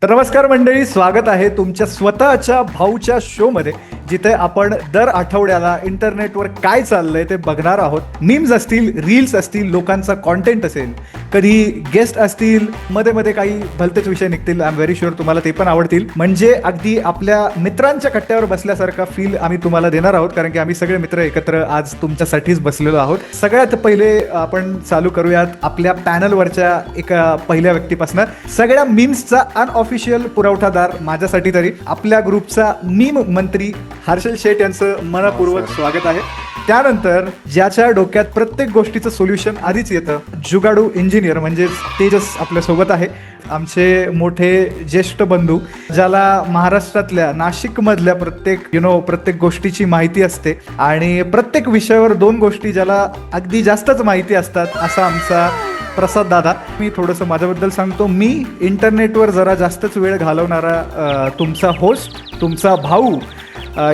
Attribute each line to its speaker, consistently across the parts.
Speaker 1: तर नमस्कार मंडळी, स्वागत आहे तुमच्या स्वतःच्या भाऊच्या शो मध्ये, जिथे आपण दर आठवड्याला इंटरनेटवर काय चाललंय ते बघणार आहोत. मीम्स असतील, रील्स असतील, लोकांचा कॉन्टेंट असेल, कधी गेस्ट असतील, मध्ये मध्ये काही भलतेच विषय निघतील. आय एम व्हेरी शुअर तुम्हाला ते पण आवडतील. म्हणजे अगदी आपल्या मित्रांच्या कट्ट्यावर बसल्यासारखा फील आम्ही तुम्हाला देणार आहोत, कारण की आम्ही सगळे मित्र एकत्र आज तुमच्यासाठीच बसलेलो आहोत. सगळ्यात पहिले आपण चालू करूयात आपल्या पॅनलवरच्या एका पहिल्या व्यक्तीपासून. सगळ्या मीम्सचा अनऑफिशियल पुरवठादार, माझ्यासाठी तरी, आपल्या ग्रुपचा मीम मंत्री हर्षल शेठ यांचं मनपूर्वक स्वागत आहे. त्यानंतर ज्याच्या डोक्यात प्रत्येक गोष्टीचं सोल्युशन आधीच येतं, जुगाडू इंजिनियर म्हणजेच तेजस आपल्यासोबत आहे. आमचे मोठे ज्येष्ठ बंधू, ज्याला महाराष्ट्रातल्या नाशिकमधल्या प्रत्येक गोष्टीची माहिती असते आणि प्रत्येक विषयावर दोन गोष्टी ज्याला अगदी जास्तच माहिती असतात, असा आमचा प्रसाद दादा. मी थोडंसं माझ्याबद्दल सांगतो. मी इंटरनेटवर जरा जास्तच वेळ घालवणारा तुमचा होस्ट, तुमचा भाऊ,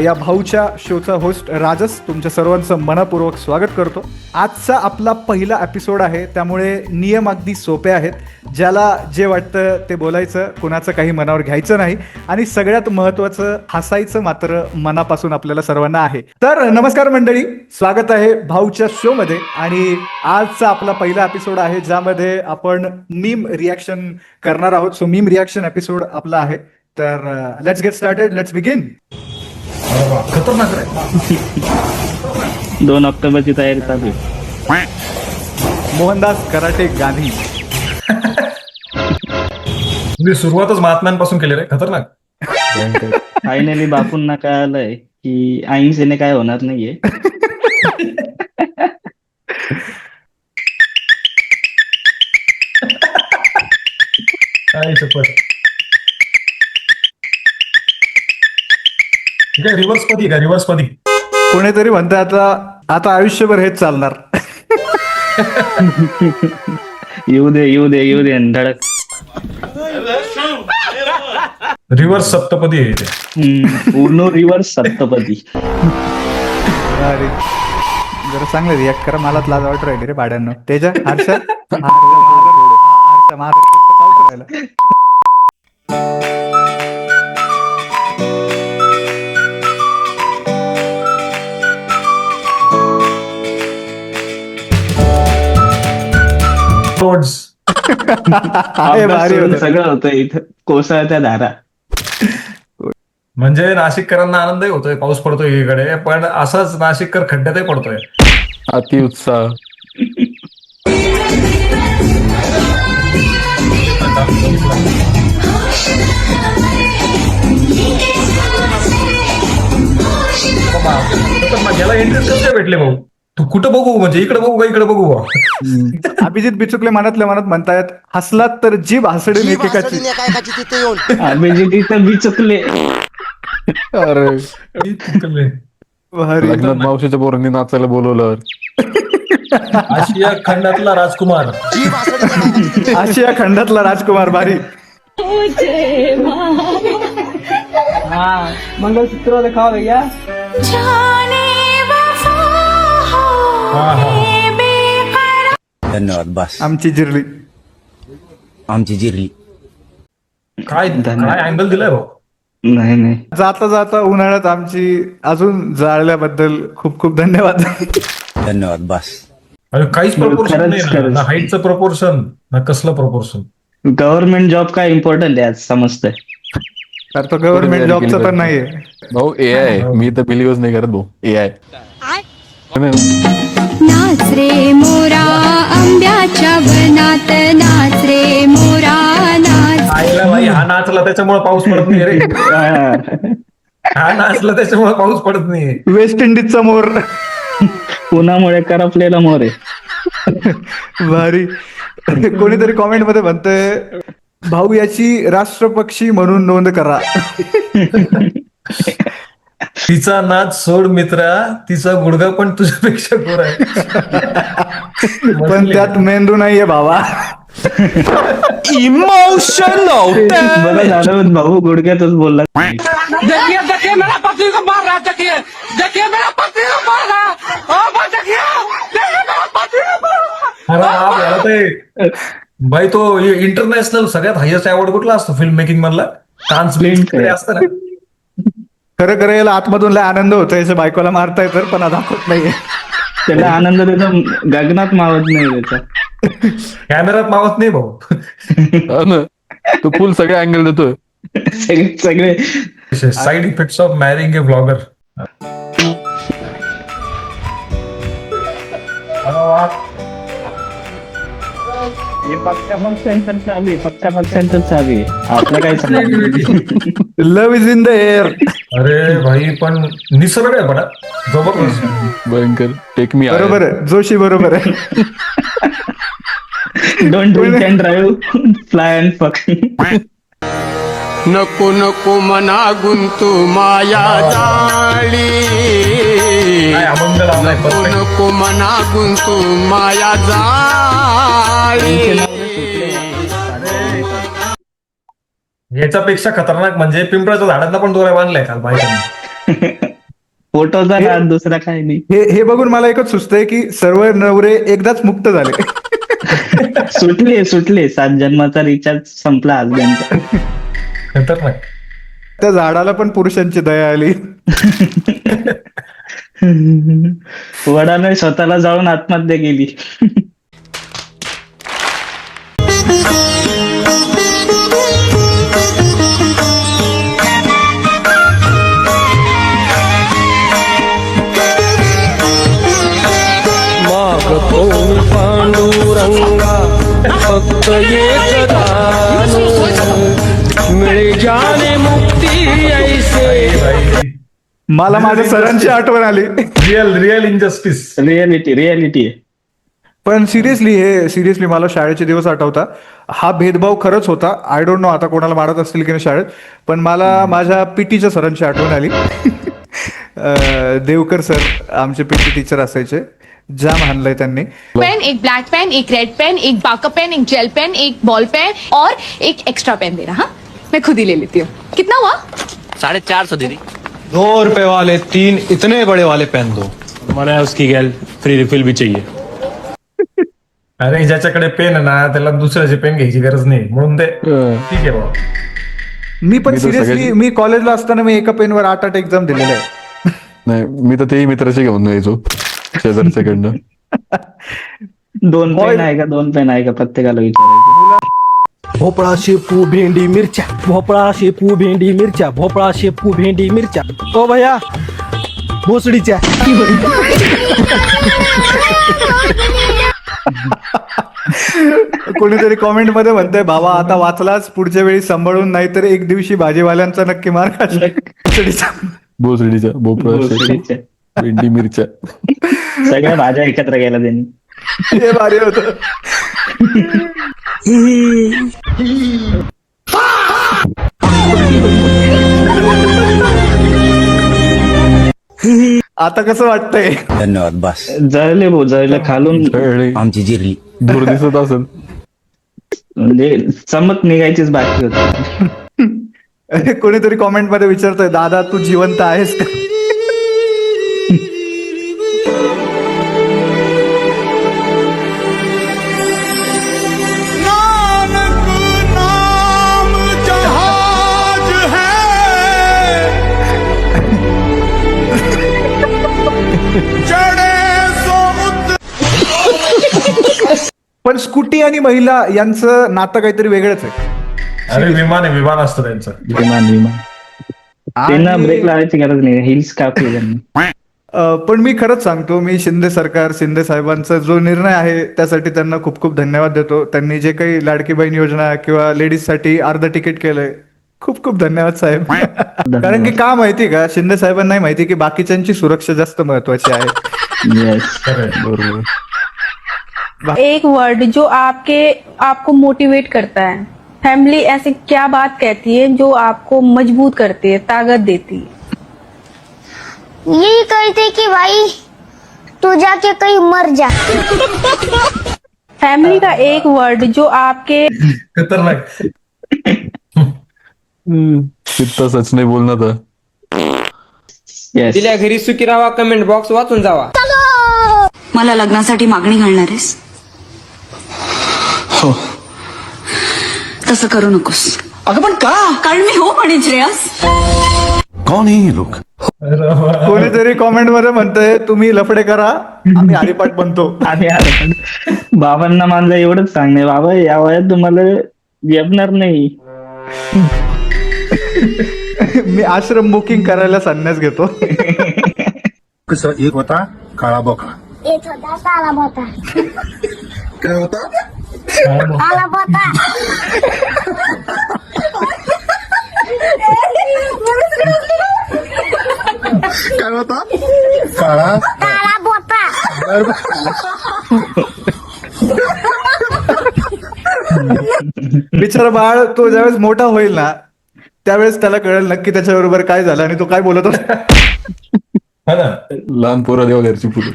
Speaker 1: या भाऊच्या शोचा होस्ट राजस, तुमच्या सर्वांचं मनपूर्वक स्वागत करतो. आजचा आपला पहिला एपिसोड आहे, त्यामुळे नियम अगदी सोपे आहेत. ज्याला जे वाटतं ते बोलायचं, कुणाचं काही मनावर घ्यायचं नाही, आणि सगळ्यात महत्त्वाचं हसायचं मात्र मनापासून आपल्याला सर्वांना आहे. तर नमस्कार मंडळी, स्वागत आहे भाऊच्या शो मध्ये. आणि आजचा आपला पहिला एपिसोड आहे, ज्यामध्ये आपण मीम रिॲक्शन करणार आहोत. सो मीम रिॲक्शन एपिसोड आपला आहे. तर let's get started, let's begin. खतरनाक आहे.
Speaker 2: 2 ऑक्टोबरची तयारी चालू आहे.
Speaker 1: मोहनदास कराटे गांधी.
Speaker 3: मी सुरुवातच महात्म्यांपासून केली रे. खतरनाक.
Speaker 2: फायनली बापूंना कळालंय की अहिंसेने काय होणार नाहीये.
Speaker 3: काय शपथ. काय रिव्हर्स पदी का? रिव्हर्स पदी
Speaker 1: कोणीतरी म्हणतं आता आयुष्यभर हेच चालणार.
Speaker 2: येऊ दे धडक.
Speaker 3: रिव्हर्स सप्तपदी आहे ते.
Speaker 2: पूर्ण रिव्हर्स सप्तपदी.
Speaker 1: अरे जरा चांगलं रिॲक्ट करा, मलाच लाज वाटू राहिली रे भाड्यांनो. तेजा हर्षा पाऊस राहिला.
Speaker 2: सगळं होतं इथं, कोसळत्या धारा.
Speaker 3: म्हणजे नाशिककरांना आनंदही होतोय, पाऊस पडतोय इकडे, पण असाच नाशिककर खड्ड्यातही पडतोय.
Speaker 4: अतिउत्साह.
Speaker 3: याला इंटरेस्ट कसे भेटले भाऊ? तू कुठं बघू, म्हणजे इकडे बघू का इकडे बघू?
Speaker 1: अभिजित बिचुकले मनातल्या मनात म्हणतायत, हसलात तर जीभ हसडे एकेकाची.
Speaker 2: अभिजित इथं बिचुकले.
Speaker 4: अरे
Speaker 1: भारी.
Speaker 4: मावशीच्या पोरांनी नाचायला बोलवलं.
Speaker 3: आशिया खंडातला राजकुमार.
Speaker 1: आशिया खंडातला राजकुमार. भारी.
Speaker 2: मंगलसूत्र दिखाओ भैया.
Speaker 5: धन्यवाद. बस
Speaker 1: आमची जिरली.
Speaker 5: आमची जिरली.
Speaker 3: काय अँगल दिलाय भाऊ?
Speaker 2: नाही.
Speaker 1: जाता जाता उन्हाळ्यात आमची अजून जाळल्याबद्दल खूप खूप धन्यवाद.
Speaker 5: धन्यवाद. बस.
Speaker 3: अरे काहीच प्रपोर्शन नाही
Speaker 2: खरंच.
Speaker 3: ना हाईटचं प्रपोर्शन ना कसलं प्रपोर्शन.
Speaker 2: गव्हर्नमेंट जॉब काय इम्पॉर्टंट आहे आज समजतंय.
Speaker 1: तर तो गव्हर्नमेंट जॉबचं तर नाहीये
Speaker 4: भाऊ. AI मी तर बिलीव्हच नाही करत भाऊ. AI
Speaker 6: नाच रे मोरा आंब्याच्या वनात, नाच रे मोरा नाच.
Speaker 3: आईला बाई, हा नाचला त्याच्यामुळे पाऊस पडत नाही रे. हा नाचला त्याच्यामुळे पाऊस पडत नाही.
Speaker 1: वेस्ट इंडिजचा मोर.
Speaker 2: पुण्यामुळे करपलेला मोर आहे.
Speaker 1: भारी. कोणीतरी कॉमेंट मध्ये म्हणतंय, भाऊ याची राष्ट्रपक्षी म्हणून नोंद करा.
Speaker 3: तिचा नाच सोड मित्रा, तिचा गुडघा पण तुझ्यापेक्षा गोरा आहे.
Speaker 1: पण त्यात मेंदू नाहीये भावा.
Speaker 4: इमोशनल.
Speaker 2: बरं झालं भाऊ गुडघ्यातच बोलला.
Speaker 7: देखिए मेरा पति को मार रहा है, देखिए मेरा पति को मार रहा है, देखिए मेरा पति को मार रहा है.
Speaker 3: अरे बाप, याला ते भाई तो इंटरनॅशनल सगळ्यात हायेस्ट अवॉर्ड कुठला असतो फिल्म मेकिंग मधला? कान्स असतं ना.
Speaker 1: खरं खरं याला आतमधून लय आनंद होतो, याच्या बायकोला मारताय तर पण दाखवत नाहीये.
Speaker 2: त्याला आनंद त्याचा गगनात मावत नाही त्याचा.
Speaker 3: कॅमेरात मावत नाही भाऊ.
Speaker 4: हा ना, तो फुल सगळे अँगल देतोय.
Speaker 2: सगळे
Speaker 3: side effects of marrying A blogger.
Speaker 2: पक्का पक्षांतर चालू आहे. आपलं काय सांगायचं.
Speaker 1: Love is in the air.
Speaker 3: अरे भाई पण निसर्ग आहे पण जबरदस्त.
Speaker 4: भयंकर. टेक मी
Speaker 1: बरोबर आहे, जोशी बरोबर आहे.
Speaker 2: Don't drink and drive, fly and फक.
Speaker 8: नको नको मना गुंतू माया जाळी,
Speaker 3: काय अमंगल आलाय
Speaker 8: नको
Speaker 3: perfect.
Speaker 8: नको मना गुंतू माया जाळी.
Speaker 3: याच्यापेक्षा खतरनाक म्हणजे पिंपळाच्या झाडांना पण दोऱ्या बांधलाय काल बायकांनी.
Speaker 2: फोटोचा नाद, दुसरा काय नाही.
Speaker 1: हे बघून मला एकच सुचतंय की सर्व नवरे एकदाच मुक्त झाले.
Speaker 2: सुटले 7 जन्माचा रिचार्ज संपला आज त्यांचा.
Speaker 3: खतरनाक.
Speaker 1: त्या झाडाला पण पुरुषांची दया आली.
Speaker 2: वडाने स्वतःला जाळून आत्महत्या केली.
Speaker 8: मागतो पांडुरंगा फक्त एक दान, मिळे जाने मुक्ती ऐसे.
Speaker 1: मला माझ्या सरांची आठवण आली.
Speaker 3: Real injustice.
Speaker 2: रियालिटी आहे.
Speaker 1: पण सिरियसली मला शाळेचे दिवस आठवता. हा भेदभाव खरंच होता. आय डोंट नो आता कोणाला मारत असतील की नाही शाळेत, पण मला माझ्या पीटीच्या सरांची आठवण आली. देवकर सर आमचे पीटी टीचर असायचे. जाम हाणलंय त्यांनी.
Speaker 9: पेन, एक ब्लैक पेन, एक रेड पेन, एक बाका पेन, एक जेल पेन, एक बॉल पेन और एक एक्स्ट्रा पेन देना. हाँ, मैं खुद ही ले लेती हूँ. कितना हुआ?
Speaker 5: 450 दीदी.
Speaker 10: 2 रुपए वाले 3 इतने बड़े वाले पेन दो. मैंने उसकी गैल फ्री रिफिल भी चाहिए.
Speaker 3: अरे ज्याच्याकडे पेन आहे ना त्याला दुसऱ्याचे पेन घ्यायची गरज नाही म्हणून ते ठीक आहे बाबा.
Speaker 1: मी पण
Speaker 4: मी तर
Speaker 1: सिरियसली
Speaker 4: सगळ्याची-
Speaker 1: मी कॉलेजला असताना मी एका पेनवर 8 एक्झाम दिलेल्या आहे.
Speaker 4: नाही, मी तर तेही मित्राचे घेऊन यायचो शेजारच्याकडनं.
Speaker 2: 2 पेन आहे का, 2 पेन आहे का, प्रत्येकाला विचारायचं.
Speaker 10: भोपळा शेपू भेंडी मिरच्या, भोपळा शेपू भेंडी मिरच्या, भोपळा शेपू भेंडी मिरच्या. ओ भैया भोसडीच्या.
Speaker 1: कोणीतरी कॉमेंट मध्ये म्हणतंय भावा आता वाचलाच, पुढच्या वेळी सांभाळून, नाहीतर एक दिवशी भाजीवाल्यांचा नक्की मार खाशील.
Speaker 4: भोसडीच्या, भोपळा,
Speaker 2: भोसडीच्या.
Speaker 4: भेंडी, मिरच्या.
Speaker 2: सगळ्या भाज्या एकत्र गेल्या त्यांनी.
Speaker 1: हे भारी होत. आता कसं वाटतंय?
Speaker 5: धन्यवाद बस.
Speaker 2: जळले भाऊ, जळलं खालून.
Speaker 4: कळले.
Speaker 5: आमची जिरली.
Speaker 4: दूर दिसत असेल.
Speaker 2: म्हणजे चमक निघायचीच बाकी होती.
Speaker 1: कोणीतरी कॉमेंट मध्ये विचारतोय दादा तू जिवंत आहेस का? पण स्कूटी आणि महिला यांचं नातं काहीतरी वेगळंच आहे.
Speaker 3: अरे विमान असतं त्यांचं.
Speaker 2: विमान त्यांना ब्रेक लावायची गरज नाही, हिल्स कापली त्यांनी.
Speaker 1: पण मी खरंच सांगतो, मी शिंदे सरकार, शिंदे साहेबांचा जो निर्णय आहे त्यासाठी त्यांना खूप खूप धन्यवाद देतो. त्यांनी जे काही लाडकी बहीण योजना किंवा लेडीजसाठी अर्ध तिकीट केलंय, खूप खूप धन्यवाद साहेब. कारण की का माहिती का, शिंदे साहेबांना नाही माहिती की बाकीच्यांची सुरक्षा जास्त महत्वाची आहे.
Speaker 2: येस,
Speaker 4: बरोबर.
Speaker 11: एक वर्ड जो आपको मोटिवेट करता है. फैमिली ऐसी क्या बात कहती है जो आपको मजबूत करती है, ताकत देती है?
Speaker 12: यही कहते कि भाई तू जाके कहीं मर जा.
Speaker 11: फैमिली का एक वर्ड जो आपके
Speaker 3: खतरनाक.
Speaker 4: तिथं सच नाही बोलणं तर.
Speaker 2: येस.
Speaker 7: दिल्या घरी सुखी राहा, कमेंट बॉक्स वाचून जावा.
Speaker 6: मला लग्नासाठी मागणी घालणार आहेस?
Speaker 10: हो,
Speaker 6: तसं करू नकोस.
Speaker 7: अगं पण का?
Speaker 6: कारण मी हो म्हणे श्रेयस.
Speaker 5: कौन है ये लोग?
Speaker 1: कोणीतरी कॉमेंट मध्ये म्हणतंय तुम्ही लफडे करा आम्ही हरिपाठ बनतो.
Speaker 2: आणि बाबांना मानलं एवढंच सांगणे, बाबा या वयात तुम्हाला जमणार नाही.
Speaker 1: मी आश्रम बुकिंग करायला संन्यास घेतो.
Speaker 5: एक होता काळा बोका.
Speaker 12: एक होता काला बोता.
Speaker 5: काय होता?
Speaker 12: काला बोता.
Speaker 5: काय होता? काळा
Speaker 12: काला बोता.
Speaker 1: बिचारा बाळ तो ज्यावेळेस मोठा होईल ना त्यावेळेस त्याला कळेल नक्की त्याच्याबरोबर काय झालं आणि तो काय बोलत होता.
Speaker 3: हा ना.
Speaker 4: लहान पोरं देवा घरची फुलं.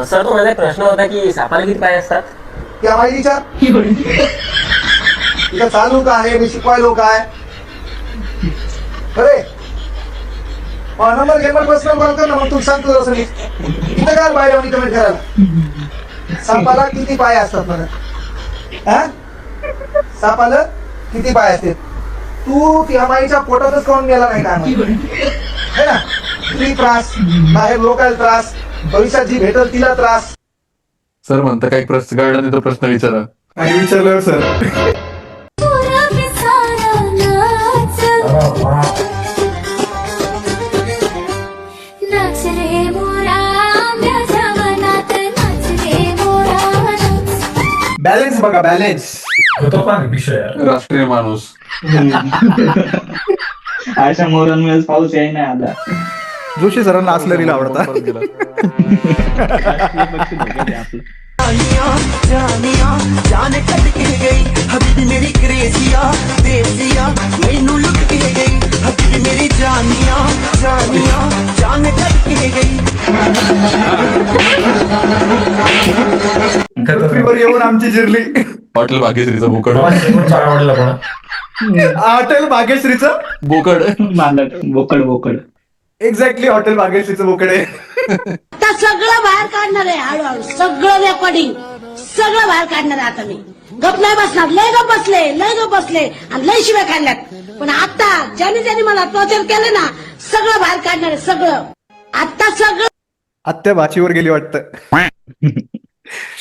Speaker 8: सर तो माझा एक प्रश्न होता की सापाला किती पाय असतात?
Speaker 10: त्या माहितीच्या तिथं चालू का आहे मी शिकवायलो काय अरे नंबर घेणार प्रश्न बंद कर ना मग तू सांगतो असं मी इथं काय बाहेर कमेंट करायला. सापाला किती पाय असतात मला? हा सापाला किती पाय असते? तू त्या माईच्या पोटातच काऊन गेला नाही काय है ना? तुझी त्रास बाहेर लोकांना त्रास भविष्यात जी भेटल तिला त्रास.
Speaker 4: सर म्हणता काही प्रश्न कळला नाही तर प्रश्न विचारा.
Speaker 1: आणि विचारलं सर
Speaker 6: नाच रे मोरा आंब्याच्या वनात, नाच रे मोरा नाच.
Speaker 1: बॅलेन्स बघा बॅलेन्स.
Speaker 3: होतो पण विषय
Speaker 4: राष्ट्रीय माणूस.
Speaker 2: अशा मोरांमुळेच पाऊस याय नाही आता.
Speaker 1: जोशी सरांना असलं रील आवडतात.
Speaker 4: परत गेला.
Speaker 2: राष्ट्रीय पक्षी धोक्यात आहे आपलं.
Speaker 1: पृथ्वीवर येऊन आमची जिरली.
Speaker 4: हॉटेल भाग्यश्रीचा बोकड.
Speaker 3: आवडला पण
Speaker 1: हॉटेल भाग्यश्रीचं
Speaker 4: बोकड.
Speaker 2: मालक बोकड बोकड.
Speaker 1: एक्झॅक्टली हॉटेल भाग्यश्रीचं बोकडे.
Speaker 11: आता सगळं बाहेर काढणार आहे हळूहळू. सगळं रेकॉर्डिंग सगळं बाहेर काढणार आहे आता मी. गप नाही बसणार. लय गप बसले आणि लय शिव्या खाल्ल्यात. पण आता ज्याने मला टॉर्चर केलं ना सगळं बाहेर काढणार आहे सगळं. आता सगळं.
Speaker 1: आत्या भाचीवर गेली वाटतं.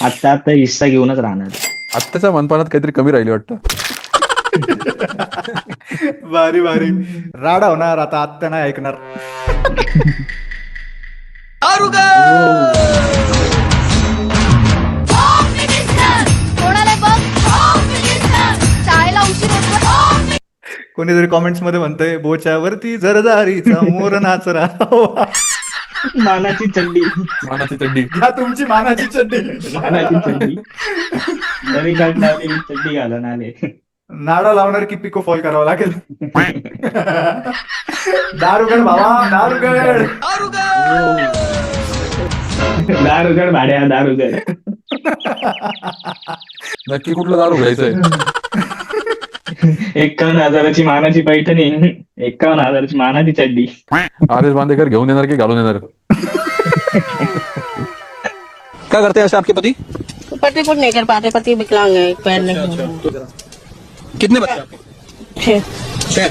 Speaker 2: आता हिस्सा घेऊनच राहणार.
Speaker 4: आत्ताच्या मनपानात काहीतरी कमी राहिली वाटतं.
Speaker 1: भारी भारी. राडा होणार आता आत्या नाही ऐकणार. कोणीतरी कॉमेंट्स मध्ये म्हणतंय बोच्यावरती जरदारीचा मोर नाचरा.
Speaker 2: मानाची चड्डी.
Speaker 4: मानाची चड्डी.
Speaker 1: हा तुमची मानाची चड्डी.
Speaker 2: मानाची चड्डी. नवी काढणारी चड्डी घालून आले.
Speaker 1: नाडा लावणार की पिको फॉल करावं लागेल. दारुगड भावा दारुगड.
Speaker 2: दारुगड भाड्या दारुगड.
Speaker 4: नक्की कुठलं दारू घ्यायचंय?
Speaker 2: 51,000ची मानाची पैठणी, 51,000ची मानाची चड्डी.
Speaker 4: आदेश बांदेकर घेऊन येणार की घालून येणार?
Speaker 8: क्या करते हैं वैसे आपके पति?
Speaker 11: पति कुछ नहीं कर पाते. पति विकलांग है. एक पैर नहीं.
Speaker 8: कितने बच्चे आपके? 6.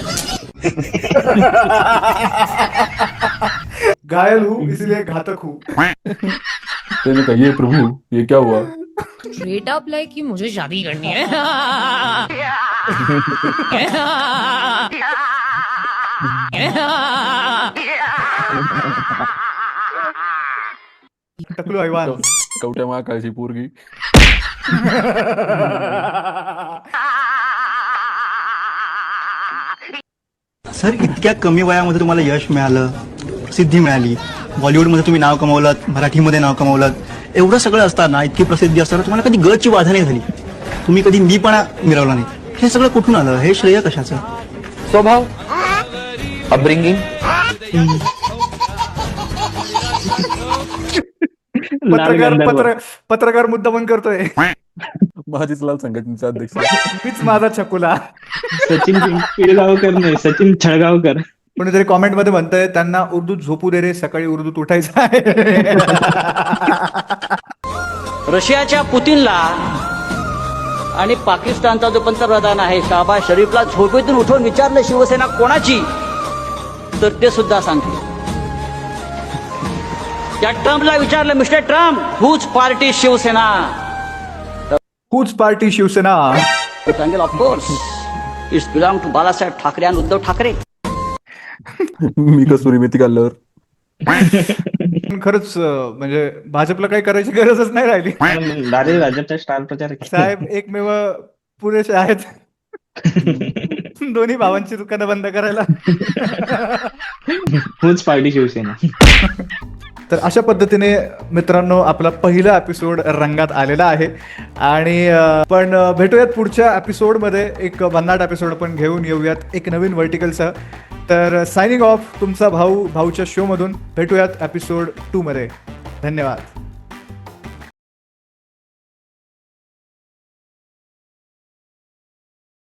Speaker 1: घायल हूँ इसलिए घातक हूँ.
Speaker 4: त्याने कहा ये प्रभु ये क्या हुआ?
Speaker 9: स्ट्रेट अप लाइक कि मुझे शादी करनी है.
Speaker 1: टकलू हैवान.
Speaker 4: कवट्या महाकाळची पोरगी.
Speaker 10: सर इतक्या कमी वयामध्ये तुम्हाला यश मिळालं, प्रसिद्धी मिळाली, बॉलिवूडमध्ये तुम्ही नाव कमवलं, मराठीमध्ये नाव कमवलं, एवढं सगळं असताना इतकी प्रसिद्धी असताना तुम्हाला कधी गळची बाधा नाही झाली, तुम्ही कधी मीपणा मिळवला नाही, हे सगळं कुठून आलं? हे श्रेय कशाचं?
Speaker 5: स्वभाव, अपब्रिंगिंग.
Speaker 1: पत्रकार मुद्दा पण करतोय.
Speaker 4: माझीच लाल संघटनेचा अध्यक्ष.
Speaker 1: मीच माझा छकुला.
Speaker 2: सचिन पिळगावकर नाही, सचिन छळगावकर.
Speaker 1: कोणीतरी कॉमेंटमध्ये म्हणतंय त्यांना उर्दूत झोपू दे रे, सकाळी उर्दूत उठायचं आहे.
Speaker 7: रशियाच्या पुतीनला आणि पाकिस्तानचा जो पंतप्रधान आहे शाहबाज शरीफला झोपेतून उठवून विचारलं शिवसेना कोणाची, तर ते सुद्धा सांगते. त्या ट्रम्पला विचारलं, mister Trump, whose party Shiv Sena,
Speaker 1: whose party Shiv Sena,
Speaker 7: सांगेल of course it's belong to Balasaheb Thackeray आणि उद्धव ठाकरे.
Speaker 4: मी कसुरी मेथी खाल्ल्यावर.
Speaker 1: पण खरंच म्हणजे भाजपला काही करायची गरजच नाही राहिली.
Speaker 2: डायरेक्ट भाजपचा स्टार प्रचार
Speaker 1: साहेब एकमेव पुरेसे आहेत दोन्ही भावांची दुकानं बंद करायला.
Speaker 2: Whose party Shivsena.
Speaker 1: तर अशा पद्धतीने मित्रांनो आपला पहिला एपिसोड रंगात आलेला आहे आणि पण भेटूयात पुढच्या एपिसोडमध्ये. एक भन्नाट एपिसोड आपण घेऊन येऊयात एक नवीन व्हर्टिकलसह. तर सायनिंग ऑफ, तुमचा भाऊच्या शोमधून. भेटूयात एपिसोड 2 मध्ये. धन्यवाद.